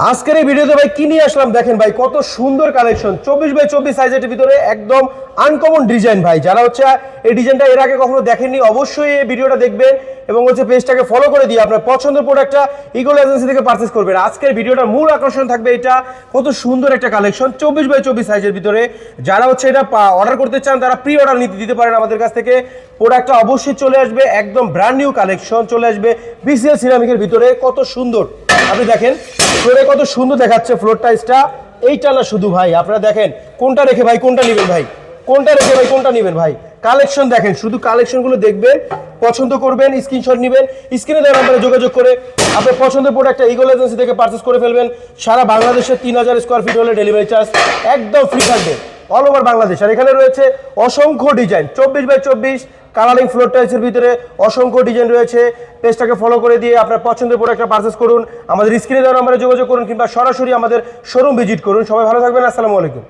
আজকের এই ভিডিওতে ভাই কি নিয়ে আসলাম দেখেন ভাই, কত সুন্দর কালেকশন 24x24 সাইজের ভিতরে একদম আনকমন ডিজাইন ভাই। যারা হচ্ছে এই ডিজাইনটা এর আগে কখনো দেখেননি অবশ্যই এই ভিডিওটা দেখবেন এবং হচ্ছে পেজটাকে ফলো করে দিয়ে আপনার পছন্দের প্রোডাক্টটা ইগল এজেন্সি থেকে পারচেজ করবেন। আজকের ভিডিওটার মূল আকর্ষণ থাকবে এটা কত সুন্দর একটা কালেকশন 24x24 সাইজের ভিতরে। যারা হচ্ছে এটা অর্ডার করতে চান তারা প্রি অর্ডার নিতে দিতে পারেন আমাদের কাছ থেকে। প্রোডাক্টটা অবশ্যই চলে আসবে একদম ব্র্যান্ড নিউ কালেকশন, চলে আসবে বিসিএল সিরামিকের ভিতরে। কত সুন্দর আপনি দেখেন ফ্লোরে কত সুন্দর দেখাচ্ছে ফ্লোর টাইলসটা। এইটা না শুধু ভাই, আপনারা দেখেন কোনটা রেখে ভাই কোনটা নেবেন ভাই, কোনটা রেখে ভাই কোনটা নেবেন ভাই। কালেকশন দেখেন, শুধু কালেকশনগুলো দেখবেন, পছন্দ করবেন, স্ক্রিনশট নেবেন, স্ক্রিনে দেওয়া নাম্বারে যোগাযোগ করে আপনার পছন্দের প্রোডাক্টটা ইগল এজেন্সি থেকে পারচেজ করে ফেলবেন। সারা বাংলাদেশে 3000 স্কোয়ার ফিট হলে ডেলিভারি চার্জ একদম ফ্রি থাকবে অল ওভার বাংলাদেশ। আর এখানে রয়েছে অসংখ্য ডিজাইন 24x24 কালারিং ফ্লোর টাইলসের ভিতরে অসংখ্য ডিজাইন রয়েছে। পেজটাকে ফলো করে দিয়ে আপনার পছন্দের প্রোডাক্টটা পারচেজ করুন, আমাদের স্ক্রিনে দেওয়া নাম্বারে যোগাযোগ করুন কিংবা সরাসরি আমাদের শোরুম ভিজিট করুন। সবাই ভালো থাকবেন, আসসালামু আলাইকুম।